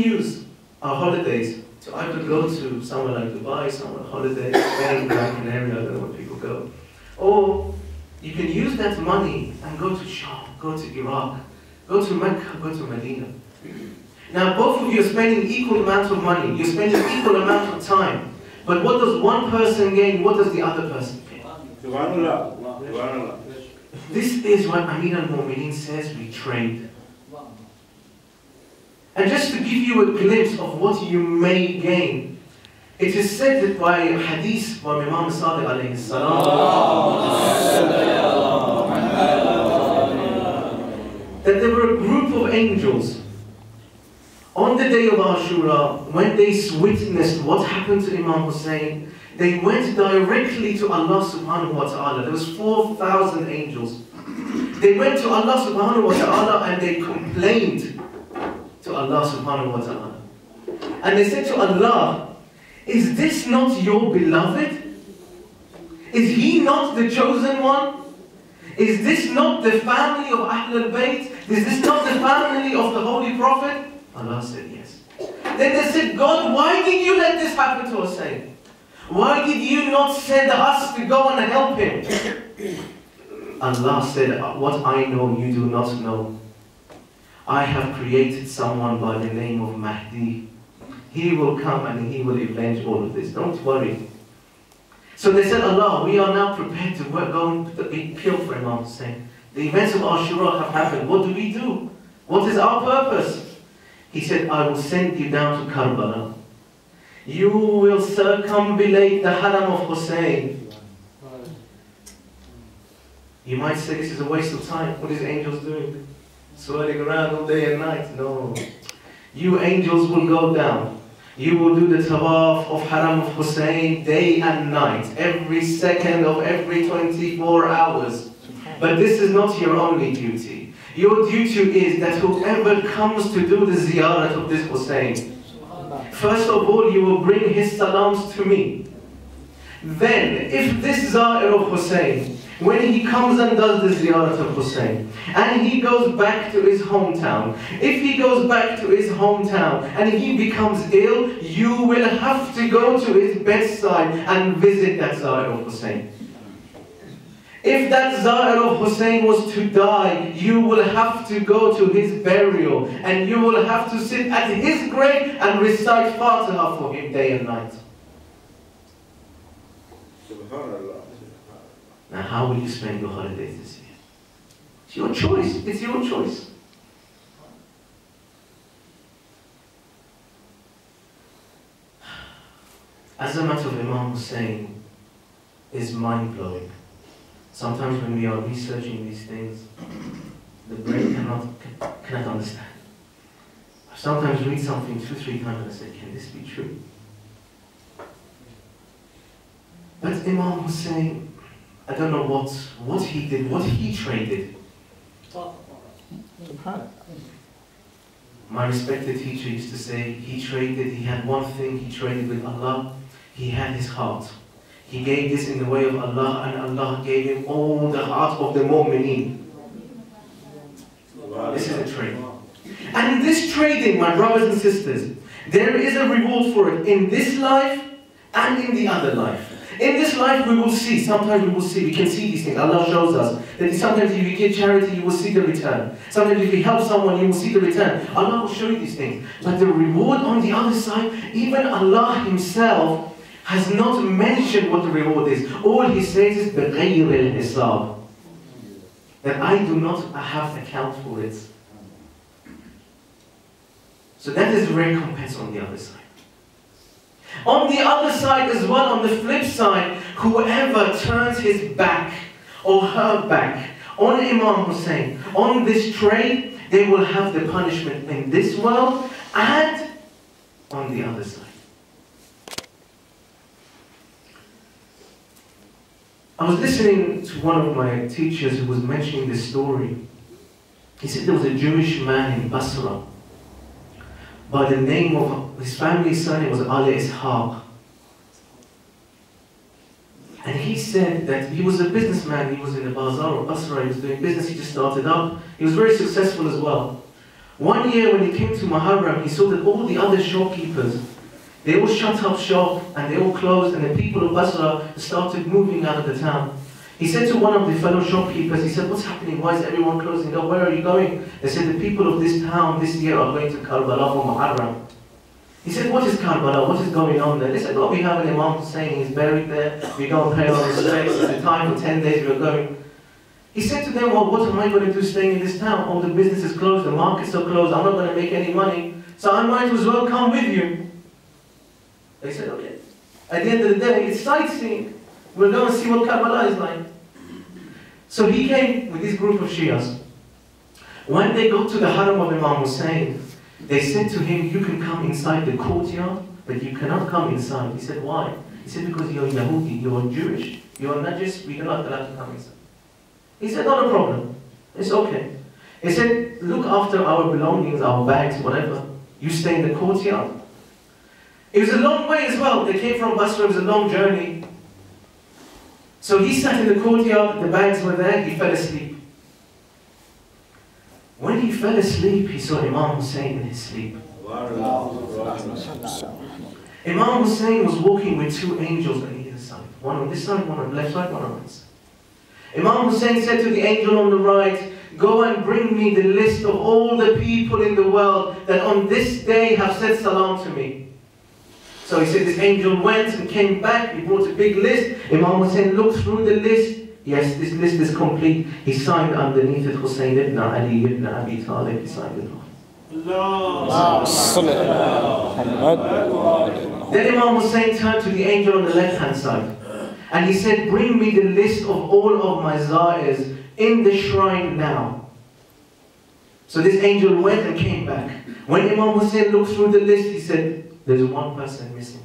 use our holidays to either go to somewhere like Dubai, somewhere holiday, Spain, Gran Canaria, I don't know where people go. Or you can use that money and go to Sham, go to Iraq, go to Mecca, go to Medina. Now both of you are spending equal amount of money, you're spending equal amount of time. But what does one person gain, what does the other person gain? This is what Amir al-Mu'mineen says we trade. And just to give you a glimpse of what you may gain, it is said that by hadith by Imam s.a.w alayhi salam, that there were a group of angels on the day of Ashura, when they witnessed what happened to Imam Hussain, they went directly to Allah subhanahu wa ta'ala. There was 4,000 angels. They went to Allah subhanahu wa ta'ala and they complained to Allah subhanahu wa ta'ala. And they said to Allah, is this not your beloved? Is he not the chosen one? Is this not the family of Ahl al-Bayt? Is this not the family of the Holy Prophet? Allah said yes. Then they said, God, why did you let this happen to Hussain? Why did you not send us to go and help him? Allah said, what I know you do not know. I have created someone by the name of Mahdi. He will come and he will avenge all of this. Don't worry. So they said, Allah, we are now prepared to go and be killed for Imam Hussain. The events of Ashura have happened. What do we do? What is our purpose? He said, I will send you down to Karbala. You will circumambulate the Haram of Hussain. You might say this is a waste of time. What is angels doing? Swirling around all day and night? No. You angels will go down. You will do the tawaf of Haram of Hussain day and night. Every second of every 24 hours. But this is not your only duty. Your duty is that whoever comes to do the ziyarat of this Hussain, first of all, you will bring his salams to me. Then, if this Zair of Hussain, when he comes and does the ziyarat of Hussain, and he goes back to his hometown, if he goes back to his hometown and he becomes ill, you will have to go to his bedside and visit that Zair of Hussain. If that Zair of Hussain was to die, you will have to go to his burial and you will have to sit at his grave and recite Fatiha for him day and night. Now how will you spend your holidays this year? It's your choice. It's your choice. Azamat of Imam Hussain is mind-blowing. Sometimes when we are researching these things, the brain cannot understand. I sometimes read something 2-3 times and I say, can this be true? But Imam Hussain, I don't know what he did, what he traded. My respected teacher used to say, he had one thing he traded with Allah, he had his heart. He gave this in the way of Allah, and Allah gave him all the heart of the mu'mineen. This is a trade. And in this trading, my brothers and sisters, there is a reward for it in this life and in the other life. In this life we will see, sometimes we can see these things. Allah shows us that sometimes if you give charity, you will see the return. Sometimes if you help someone, you will see the return. Allah will show you these things. But the reward on the other side, even Allah Himself has not mentioned what the reward is. All He says is بِغَيْرِ الْحِسَابِ, that I do not have account for it. So that is recompense on the other side. On the other side as well, on the flip side, whoever turns his back or her back on Imam Hussain, on this trade, they will have the punishment in this world and on the other side. I was listening to one of my teachers who was mentioning this story. He said there was a Jewish man in Basra by the name of, his family's surname was Ali Ishaq. And he said that he was a businessman, he was in the bazaar of Basra, he was doing business, he just started up. He was very successful as well. One year when he came to Muharram, he saw that all the other shopkeepers, they all shut up shop and they all closed, and the people of Basra started moving out of the town. He said to one of the fellow shopkeepers, he said, what's happening? Why is everyone closing up? Where are you going? They said, the people of this town this year are going to Karbala for Muharram. He said, what is Karbala? What is going on there? They said, well, we have an Imam Hussain, he's buried there. We go and pay our respects. At the time for 10 days we are going. He said to them, well, what am I going to do staying in this town? All the business is closed, the markets are closed, I'm not going to make any money. So I might as well come with you. They said, okay. At the end of the day, it's sightseeing. We'll go and see what Karbala is like. So he came with this group of Shias. When they got to the Haram of Imam Hussain, they said to him, you can come inside the courtyard, but you cannot come inside. He said, why? He said, because you're Yahudi, you're Jewish, you're Najis, we're not allowed to come inside. He said, not a problem. It's okay. He said, look after our belongings, our bags, whatever. You stay in the courtyard. It was a long way as well. They came from Basra, it was a long journey. So he sat in the courtyard, the bags were there, he fell asleep. When he fell asleep, he saw Imam Hussain in his sleep. Imam Hussain was walking with two angels on either side. One on this side, one on the left side, one on this side. Imam Hussain said to the angel on the right, go and bring me the list of all the people in the world that on this day have said salam to me. So he said this angel went and came back, he brought a big list. Imam Hussain looked through the list. Yes, this list is complete. He signed underneath it Hussain ibn Ali ibn Abi Talib. He signed it off. Then Imam Hussain turned to the angel on the left hand side. And he said, bring me the list of all of my zairs in the shrine now. So this angel went and came back. When Imam Hussain looked through the list, he said, there's one person missing.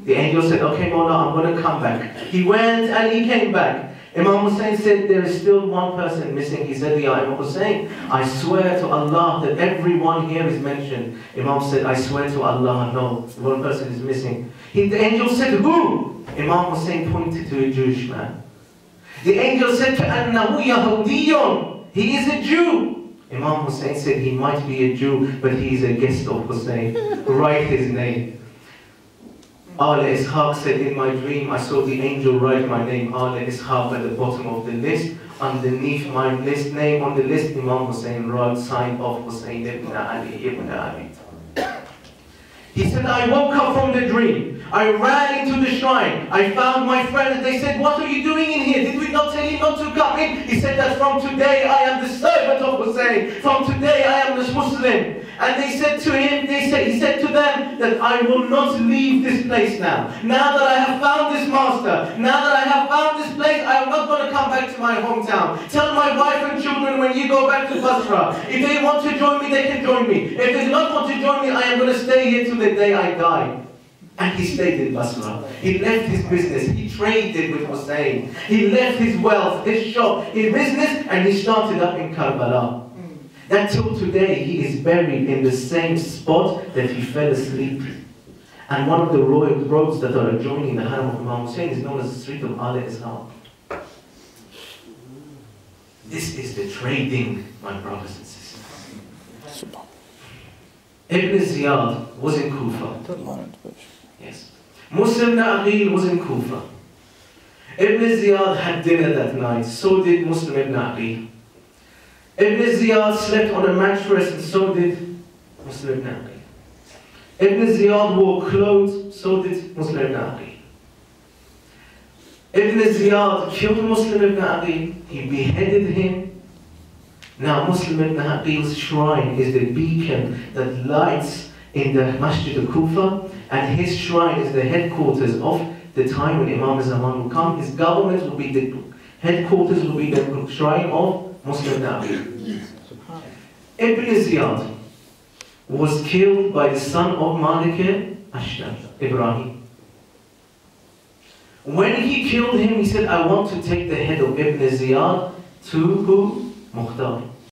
The angel said, okay, Mawla, I'm going to come back. He went and he came back. Imam Hussain said, there is still one person missing. He said, Ya Imam Hussain, I swear to Allah that everyone here is mentioned. Imam said, I swear to Allah, no, one person is missing. The angel said, who? Imam Hussain pointed to a Jewish man. The angel said, كَأَنَّهُ يَهُودِيٌّ. He is a Jew. Imam Hussain said, he might be a Jew, but he is a guest of Hussain. Write his name. Ala Ishaq said, in my dream, I saw the angel write my name, Ala Ishaq, at the bottom of the list. Underneath my list, name on the list, Imam Hussain wrote, sign of Hussain ibn Ali ibn Abi. He said, I woke up from the dream. I ran into the shrine. I found my friend and they said, what are you doing in here? Did we not tell you not to come in? He said that from today I am the servant of Hussain. From today I am this Muslim. And they said to him, he said to them that I will not leave this place now. Now that I have found this master, now that I have found this place, I am not going to come back to my hometown. Tell my wife and children when you go back to Basra, if they want to join me, they can join me. If they do not want to join me, I am going to stay here till the day I die. And he stayed in Basra. He left his business. He traded with Hussain. He left his wealth, his shop, his business, and he started up in Karbala. That till today, he is buried in the same spot that he fell asleep. And one of the roads that are adjoining the Haram of Imam Hussain is known as the street of Ala Ishaq. This is the trading, my brothers and sisters. Ibn Ziyad was in Kufa. Yes. Muslim Aqil was in Kufa. Ibn Ziyad had dinner that night. So did Muslim ibn Aqil. Ibn Ziyad slept on a mattress, and so did Muslim ibn Aqil. Ibn Ziyad wore clothes, so did Muslim ibn Aqil. Ibn Ziyad killed Muslim ibn Aqil. He beheaded him. Now Muslim ibn Aqil's shrine is the beacon that lights in the Masjid of Kufa, and his shrine is the headquarters of the time when Imam Zaman will come. His government will be the headquarters, will be the shrine of Muslim Aqil. Ibn Ziyad was killed by the son of Malik Ashtar, Ibrahim. When he killed him, he said, I want to take the head of Ibn Ziyad to who? Mukhtar.